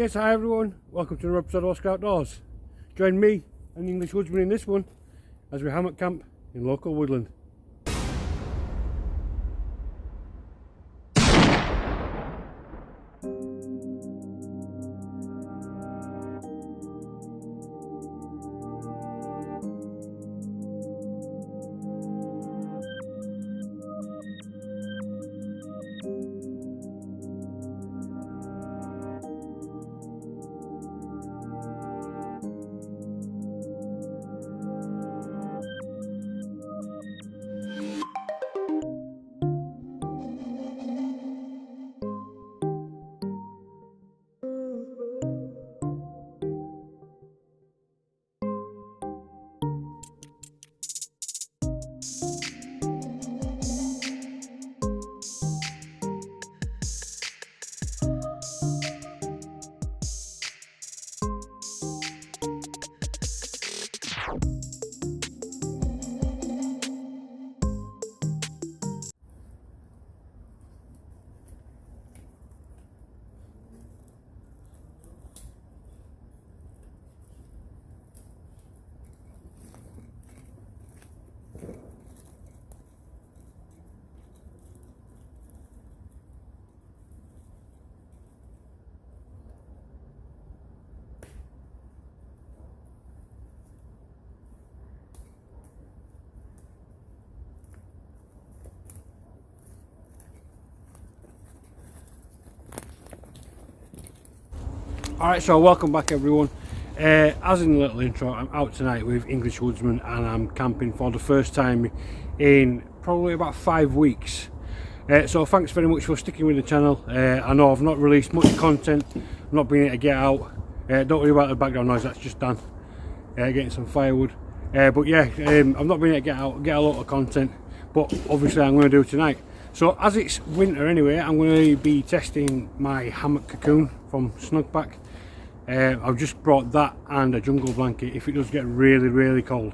Yes, hi everyone, welcome to another episode of Oscar Outdoors. Join me and the English Woodsman in this one as we hammock camp in local woodland. Alright, so welcome back everyone. As in the little intro, I'm out tonight with English Woodsman and I'm camping for the first time in probably about 5 weeks. So thanks very much for sticking with the channel. I know I've not released much content, I've not been able to get out. Don't worry about the background noise, that's just Dan getting some firewood. But yeah, I've not been able to get out, get a lot of content, but obviously I'm going to do it tonight. So as it's winter anyway, I'm going to be testing my hammock cocoon from Snugpak. I've just brought that and a jungle blanket if it does get really cold.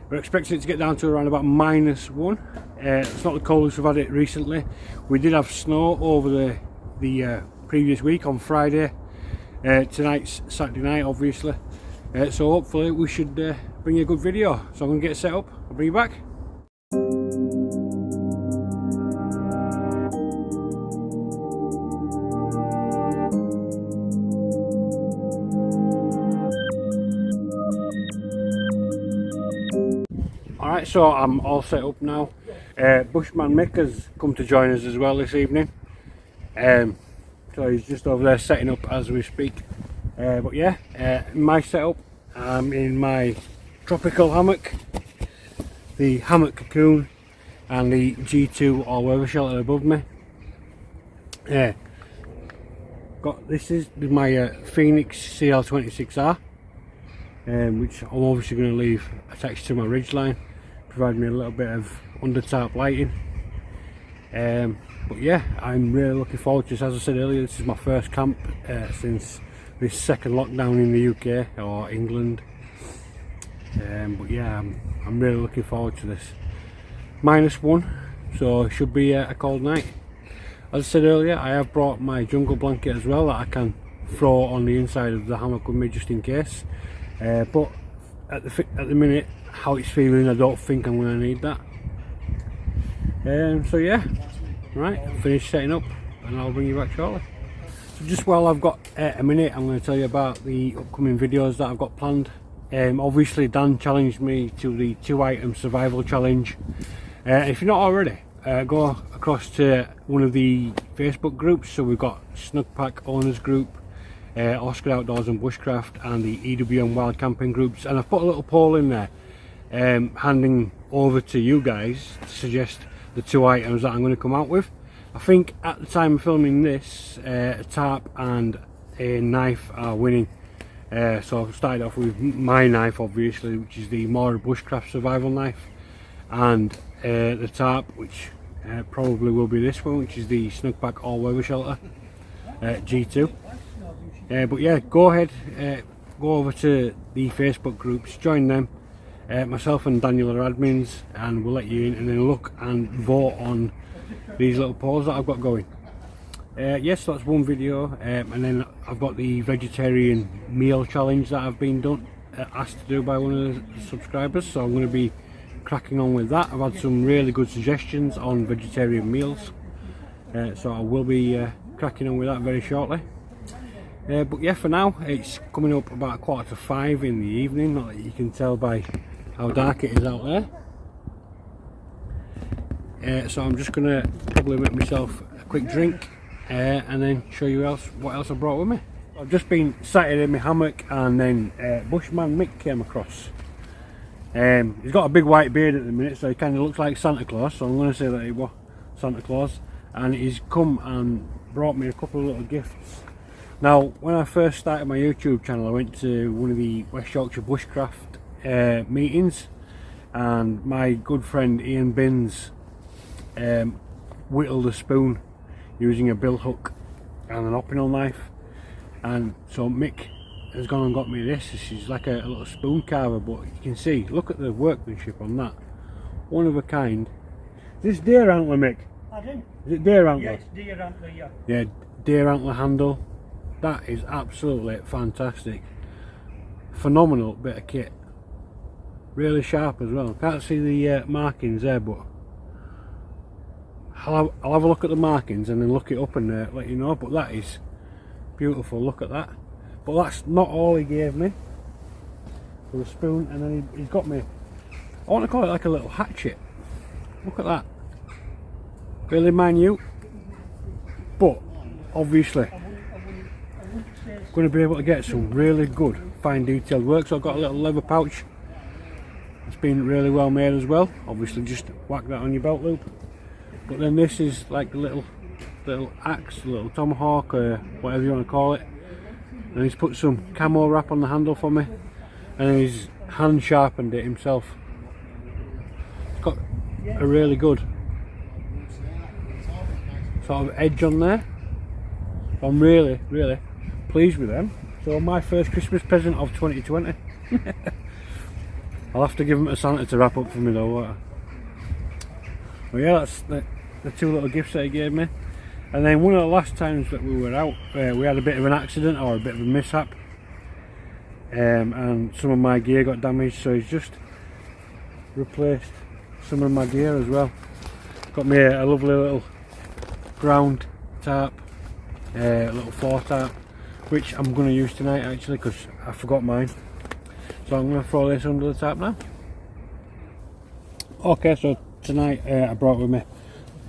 We're expecting it to get down to around about -1. It's not the coldest we've had it recently. We did have snow over the previous week on Friday. Tonight's Saturday night obviously. So hopefully we should bring you a good video. So I'm going to get it set up, I'll bring you back. Alright, so I'm all set up now. Bushman Mick has come to join us as well this evening. So he's just over there setting up as we speak. But yeah, my setup, I'm in my tropical hammock, the hammock cocoon and the G2 all-weather shelter above me. This is my Phoenix CL26R, which I'm obviously going to leave attached to my ridgeline, provide me a little bit of under tarp lighting. But yeah, I'm really looking forward to this. As I said earlier, this is my first camp since this second lockdown in the UK or England. But yeah, I'm really looking forward to this. -1, so it should be a cold night. As I said earlier, I have brought my jungle blanket as well that I can throw on the inside of the hammock with me just in case. But at the minute, how it's feeling, I don't think I'm going to need that. So yeah, right, finished setting up and I'll bring you back shortly. So just while I've got a minute, I'm going to tell you about the upcoming videos that I've got planned. Obviously Dan challenged me to the 2-item survival challenge. If you're not already, go across to one of the Facebook groups. So we've got Snugpak Owners Group, Oscar Outdoors and Bushcraft, and the EWM Wild Camping groups, and I've put a little poll in there handing over to you guys to suggest the 2 items that I'm going to come out with. I think at the time of filming this, a tarp and a knife are winning. So I've started off with my knife obviously, which is the Mora Bushcraft survival knife, and the tarp, which probably will be this one, which is the Snugpak all-weather shelter G2. But yeah, go ahead, go over to the Facebook groups, join them. Myself and Daniel are admins, and we'll let you in and then look and vote on these little polls that I've got going. Yes, that's one video, and then I've got the vegetarian meal challenge that I've been asked to do by one of the subscribers, so I'm going to be cracking on with that. I've had some really good suggestions on vegetarian meals, so I will be cracking on with that very shortly. But yeah, for now it's coming up about 4:45 in the evening, not that you can tell by how dark it is out there. So I'm just going to probably make myself a quick drink and then show you what else I brought with me. I've just been sat here in my hammock, and then Bushman Mick came across. He's got a big white beard at the minute, so he kind of looks like Santa Claus, so I'm going to say that he was Santa Claus, and he's come and brought me a couple of little gifts. Now, when I first started my YouTube channel, I went to one of the West Yorkshire Bushcraft meetings, and my good friend Ian Binns whittled a spoon using a bill hook and an opinel knife, and so Mick has gone and got me this. This is like a little spoon carver, but you can see, look at the workmanship on that, one of a kind. Is this deer antler, Mick? Pardon? Is it deer antler? Yes, deer antler, yeah. Yeah, deer antler handle. That is absolutely fantastic. Phenomenal bit of kit. Really sharp as well. Can't see the markings there, but I'll have a look at the markings and then look it up and let you know. But that is beautiful. Look at that. But that's not all he gave me. For the spoon, and then he's got me, I want to call it like a little hatchet. Look at that. Really minute, but obviously going to be able to get some really good fine detailed work. So I've got a little leather pouch. It's been really well made as well. Obviously just whack that on your belt loop. But then this is like a little axe, a little tomahawk, or whatever you want to call it. And he's put some camo wrap on the handle for me, and he's hand sharpened it himself. It's got a really good sort of edge on there. I'm really pleased with them. So my first Christmas present of 2020. I'll have to give them to Santa to wrap up for me though, won't I? Well, yeah, that's the two little gifts that he gave me. And then one of the last times that we were out, we had a bit of an accident, or a bit of a mishap, and some of my gear got damaged, so he's just replaced some of my gear as well. Got me a lovely little ground tarp, little floor tarp, which I'm going to use tonight actually, because I forgot mine. So I'm going to throw this under the tarp now. Okay, so tonight I brought with me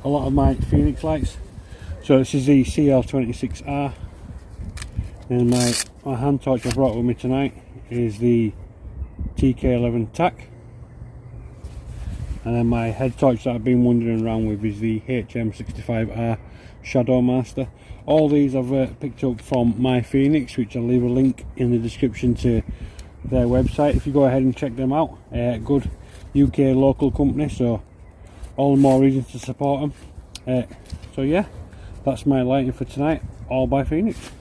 a lot of my Phoenix lights. So this is the CL26R, and my hand torch I brought with me tonight is the TK11 TAC, and then my head torch that I've been wandering around with is the HM65R Shadow Master. All these I've picked up from My Phoenix, which I'll leave a link in the description to their website if you go ahead and check them out. Good UK local company, so all the more reason to support them. So yeah, that's my lighting for tonight, all by Phoenix.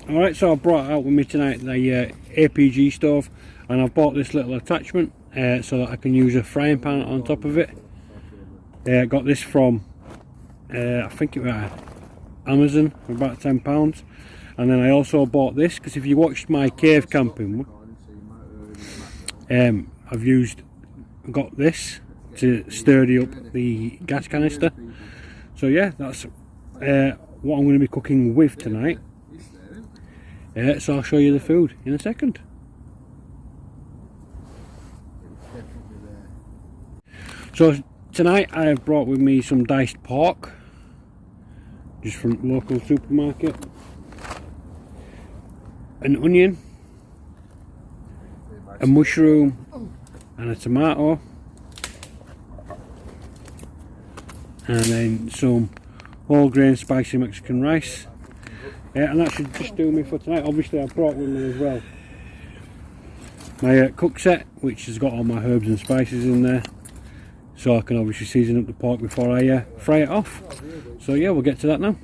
Alright, so I brought out with me tonight the APG stove, and I've bought this little attachment so that I can use a frying pan on top of it. Got this from I think it was Amazon for about £10, and then I also bought this because if you watched my cave camping, I've got this to sturdy up the gas canister. So yeah, that's what I'm going to be cooking with tonight. So I'll show you the food in a second. So tonight I have brought with me some diced pork, just from local supermarket, an onion, a mushroom and a tomato, and then some whole grain spicy Mexican rice. And that should just do me for tonight. Obviously I brought with me as well my cook set, which has got all my herbs and spices in there, so I can obviously season up the pork before I fry it off. So yeah, we'll get to that now.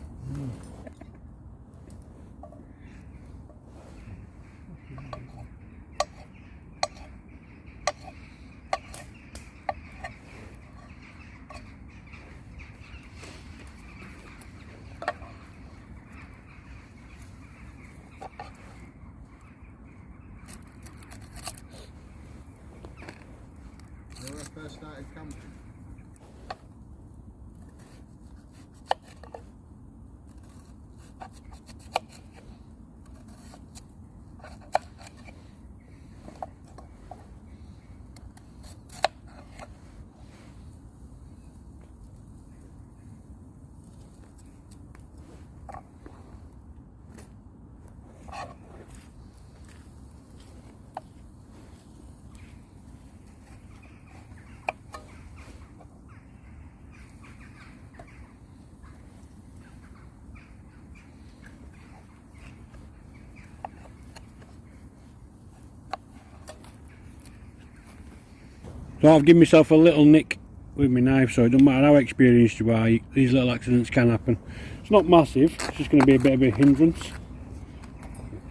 So I've given myself a little nick with my knife, so it doesn't matter how experienced you are, these little accidents can happen. It's not massive, it's just going to be a bit of a hindrance.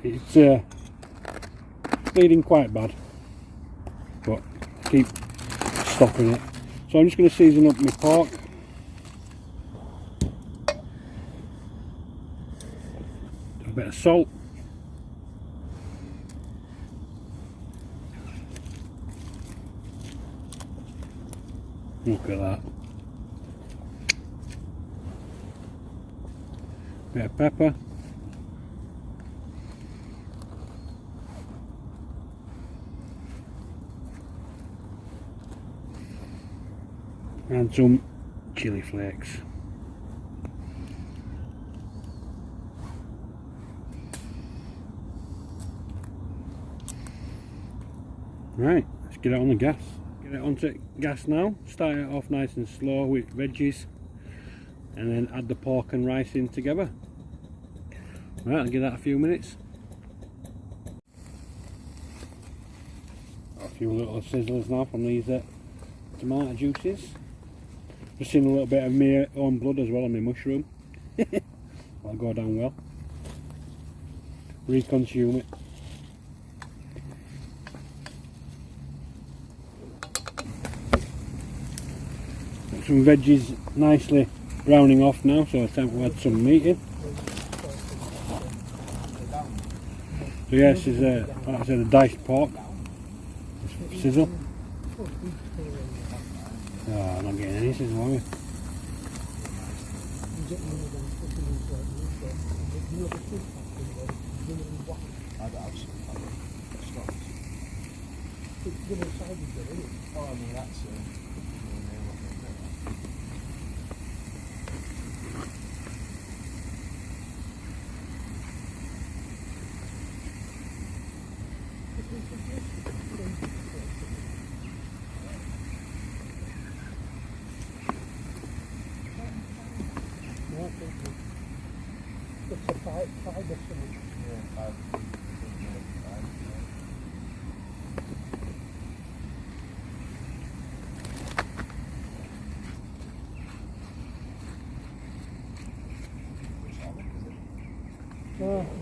It's bleeding quite bad, but keep stopping it. So I'm just going to season up my pork. A bit of salt. Look at that. Bit of pepper. And some chili flakes. Right, let's get it on the gas. Get it onto gas now. Start it off nice and slow with veggies, and then add the pork and rice in together. Right, I'll give that a few minutes. Got a few little sizzlers now from these tomato juices. Just seen a little bit of my own blood as well on my mushroom. That'll go down well. Reconsume it. Got some veggies nicely browning off now, so it's time to add some meat in. So yeah, this is like I said, a diced pork. Sizzle. Oh, I'm not getting any sizzle, are you?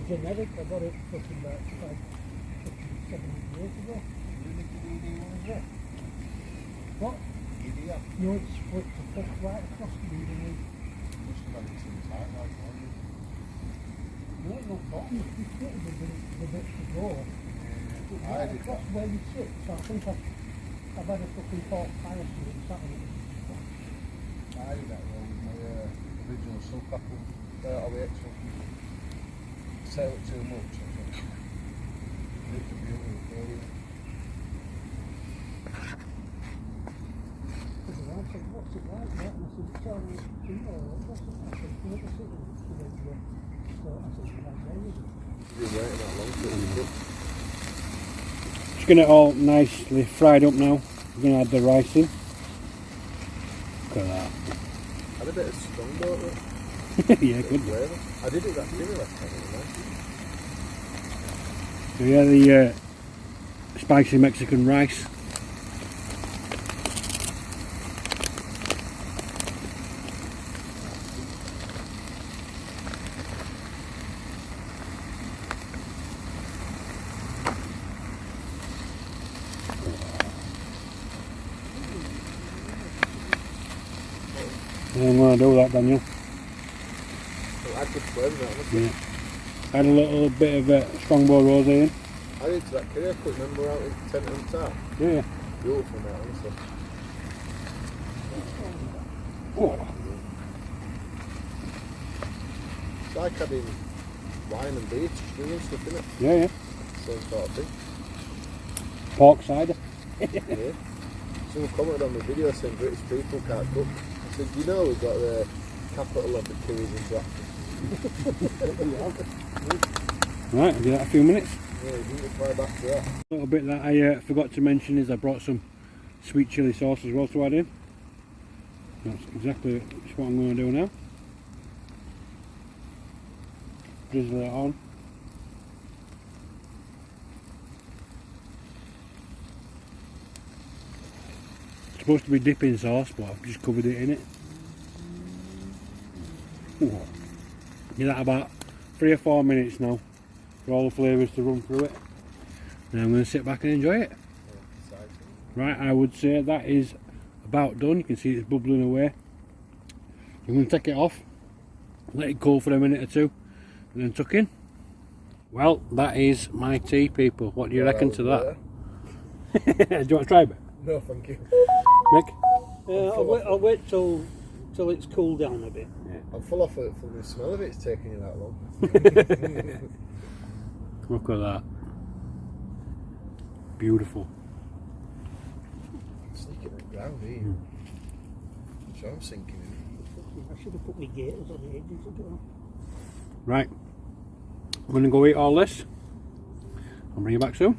Generic, I got it fucking like 7 years ago. What? No, it's split to fuck right across the median. No, not bottom, it's split the bit to go. It's right across where you sit, so I think I've had a fucking pork pie or something sat on it. I did that well with my original sub apple, OEX one. Sell it too much, I think. It's a beautiful story. What's it like? That? And I said, tell me, what's it like? I said, you never sit with it. So I said, that's very good. You've been waiting that long for it. Just getting it all nicely fried up now. We're going to add the rice in. Look at that. Had a bit of strong water. Yeah, good. I did it that dinner last time. So yeah, the spicy Mexican rice. I'm going to do that, Daniel. Add good flavour that, Yeah. Add a little bit of Strongbow rosé in. I did to that curry I could remember out in Tent and Tart. Yeah. Beautiful mate, honestly. Oh. It's like having wine and beer to stew and stuff, isn't it? Yeah, yeah. Same sort of thing. Pork cider. Yeah. Someone commented on the video saying British people can't cook. I said, you know we've got the capital of the Kiwis Interactive. Right, I'll give that a few minutes. Yeah, you didn't reply back to that. A little bit that I forgot to mention is I brought some sweet chilli sauce as well to add in. That's exactly what I'm going to do now. Drizzle it on. supposed to be dipping sauce, but I've just covered it in it. Ooh. Give that about 3 or 4 minutes now for all the flavours to run through it. Then I'm going to sit back and enjoy it. Right, I would say that is about done. You can see it's bubbling away. I'm going to take it off, let it cool for a minute or two, and then tuck in. Well, that is my tea, people. What do you reckon to that? Do you want to try a bit? No, thank you. Mick? I'll wait till it's cooled down a bit. I'm full off it from the smell of it. It's taking you that long. Look at that. Beautiful. Sneaking at the ground here. So I'm sinking in. I should have put my gators on the edges as well. Right. I'm going to go eat all this. I'll bring you back soon.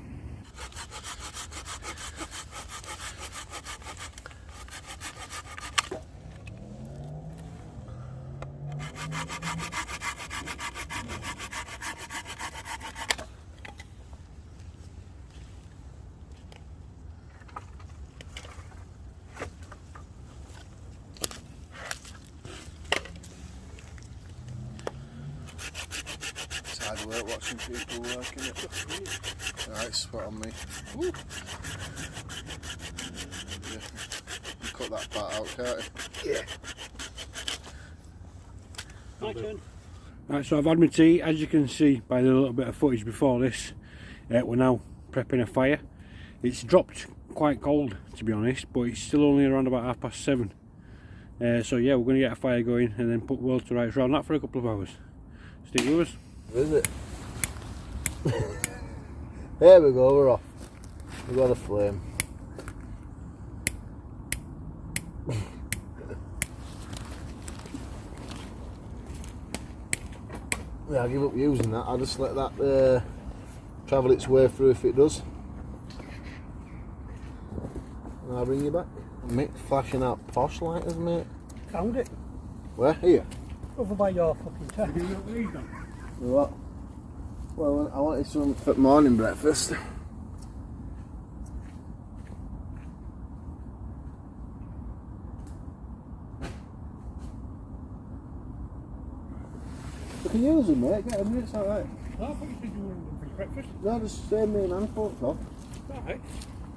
It's hard work watching people working it. Right, spot on me. Woo. Yeah. You cut that part out, can't you? Yeah. My turn. Right, so I've had my tea. As you can see by the little bit of footage before this, we're now prepping a fire. It's dropped quite cold, to be honest, but it's still only around about 7:30. So yeah, we're going to get a fire going and then put world to rights around that for a couple of hours. Stick with us. Is it? There we go, we're off. We've got a flame. Yeah, I'll give up using that. I'll just let that travel its way through if it does. And I'll bring you back. Mick flashing out posh lighters, mate. Found it. Where? Here? Over by your fucking tent. What? Well, I wanted some for morning breakfast. You can use them, mate. Get them, it's alright. I thought you said you wanted them for breakfast. No, just save me an handful off. Alright.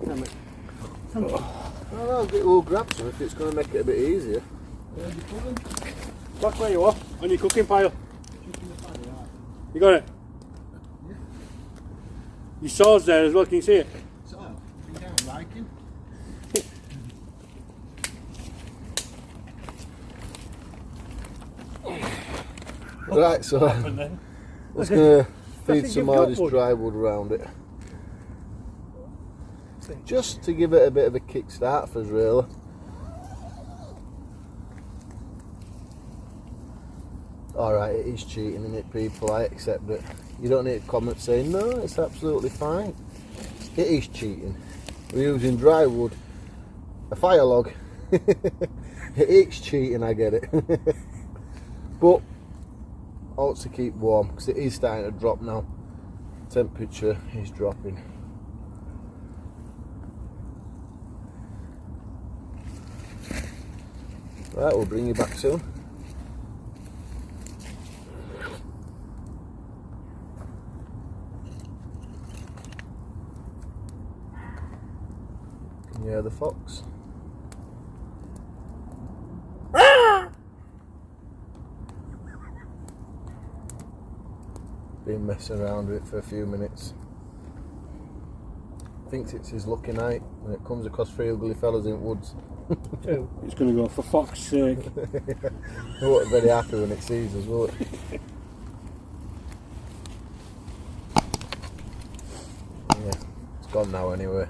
Yeah, mate. We'll grab some if it's going to make it a bit easier. Back where you are, on your cooking pile. You got it? Yeah. Your sword's there as well, can you see it? So, you can't like him. Right, so I'm just going to feed some more of this dry wood around it. Just to give it a bit of a kick start for us, really. Alright, it is cheating, isn't it, people? I accept it. You don't need to comment saying, no, it's absolutely fine. It is cheating. We're using dry wood, a fire log. It is cheating, I get it. But, ought to keep warm, because it is starting to drop now. Temperature is dropping. Right, we'll bring you back soon. Can you hear the fox? Been messing around with it for a few minutes. Thinks it's his lucky night when it comes across 3 ugly fellas in woods. It's going to go for fox's sake. It won't be very happy when it sees us, will it? Yeah, it's gone now anyway.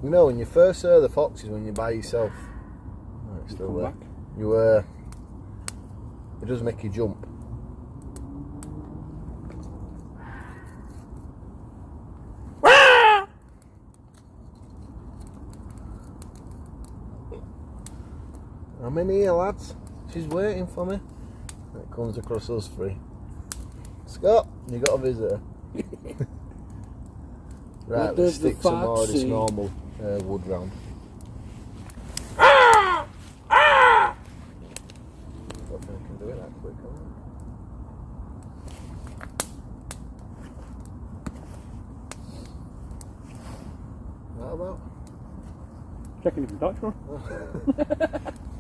You know, when you first hear the foxes when you're by yourself, oh, it's still there. You it does make you jump. I'm in here, lads. She's waiting for me. It comes across us 3. Scott, you got a visitor. Right, What let's does the stick some more of fox this say? normal wood round. Don't think I can do it that quick, can I? That about? Checking if you touch one.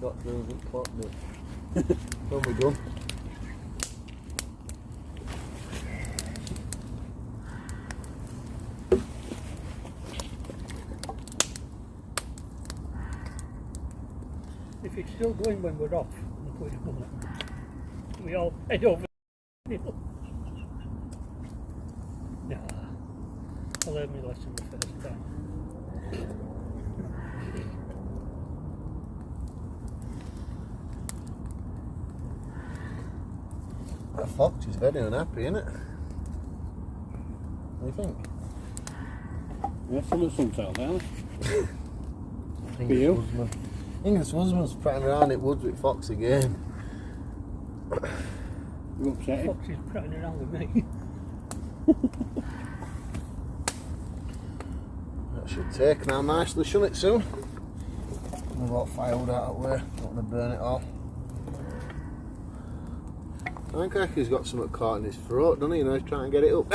Not through the clock, but when we're done. If it's still going when we're off, we'll put it on. We all head over the hill. Nah, I learned my lesson the first time. That fox is very unhappy, isn't it? What do you think? Yeah, some of sun's out there. English you? Woodsman. English Woodsman's prattling around it woods with fox again. You upset him? Fox is prattling around with me. That should take now nicely, shouldn't it, soon? We've got firewood out of the way, don't want to burn it all. I think Aki's got something caught in his throat, doesn't he? You know, he's trying to get it up.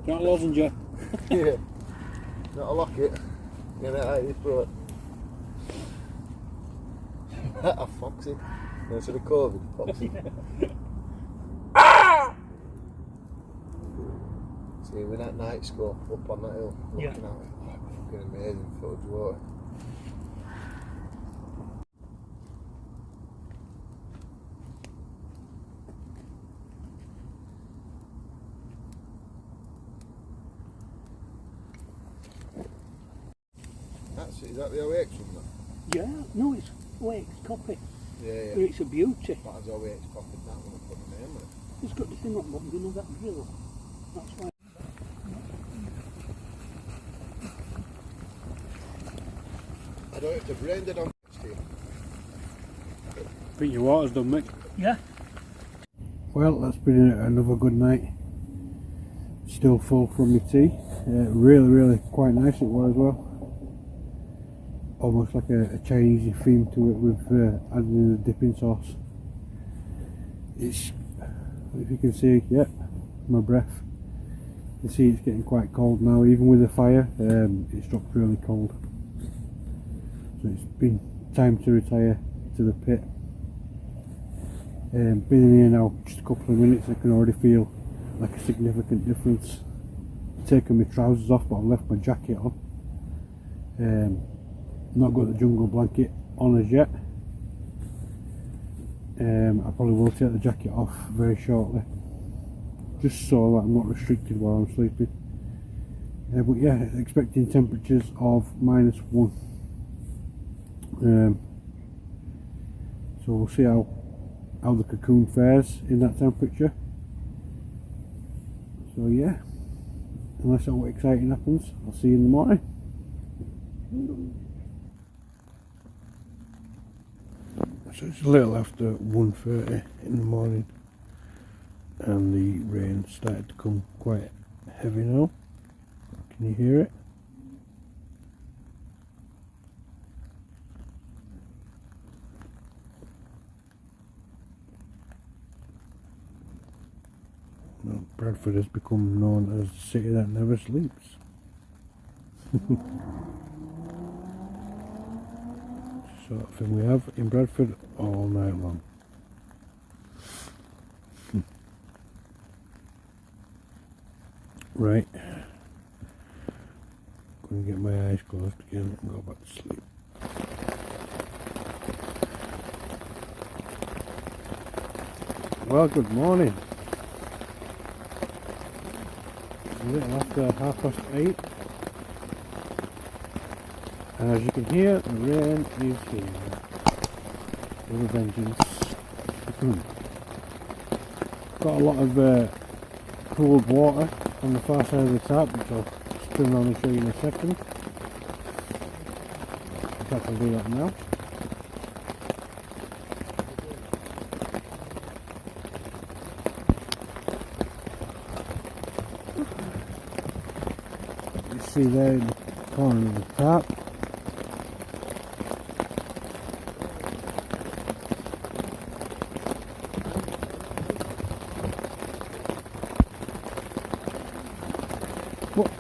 Not a lozenge. Yeah. Not a locket. Get it out of your throat. A foxy. No, to the COVID, foxy. See, with that night scope up on that hill, looking Yeah. at it, fucking amazing footage water. That's it, is that the OX one? Yeah, no, it's Wake's copy. Yeah, But it's a beauty. That was OX copied that one and put the name on it. It's got the thing on bottom, you know that grill. That's why. I don't have to brain it on here. I think your water's done, Mick. Yeah. Well, that's been another good night. Still full from my tea. Really quite nice it was as well. Almost like a Chinese theme to it with adding in the dipping sauce. It's, if you can see, yep, my breath. You see it's getting quite cold now, even with the fire, it's dropped really cold. So it's been time to retire to the pit. Been in here now just a couple of minutes, I can already feel like a significant difference. Taken my trousers off, but I've left my jacket on. Not got the jungle blanket on as yet. I probably will take the jacket off very shortly, just so that I'm not restricted while I'm sleeping. But yeah, expecting temperatures of -1. So we'll see how the cocoon fares in that temperature. So yeah, unless something exciting happens, I'll see you in the morning. So it's a little after 1:30 in the morning and the rain started to come quite heavy now. Can you hear it? Well, Bradford has become known as the city that never sleeps. Sort of thing we have in Bradford all night long. Right, going to get my eyes closed again and go back to sleep. Well, good morning. It's a little after 8:30. And as you can hear, the rain is here with a vengeance. Got a lot of cooled water on the far side of the tap, which I'll spin around and show you in a second. In fact, I'll do that now. see there in the corner of the tarp. But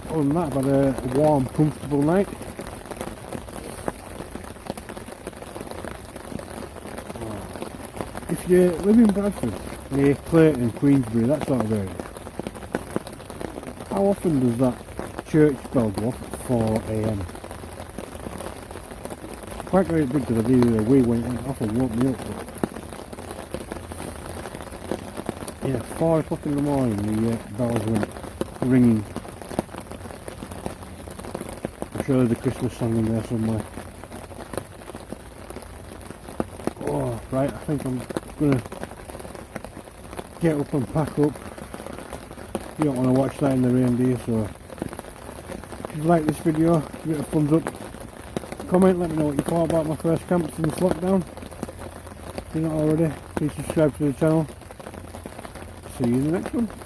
other than that, I've had a warm, comfortable night. If you live in Bradford, near Clayton, Queensbury, that sort of area, how often does that church bell go off at 4 AM? Quite very big because I did it a wee when it went off and woke me up. But yeah, 4 o'clock in the morning the bells went ringing. I'm sure there's a Christmas song in there somewhere. Oh, right, I think I'm gonna get up and pack up. You don't want to watch that in the rain, do you? So if you like this video, give it a thumbs up, comment, let me know what you thought about my first camp since lockdown. If you're not already, please subscribe to the channel. See you in the next one.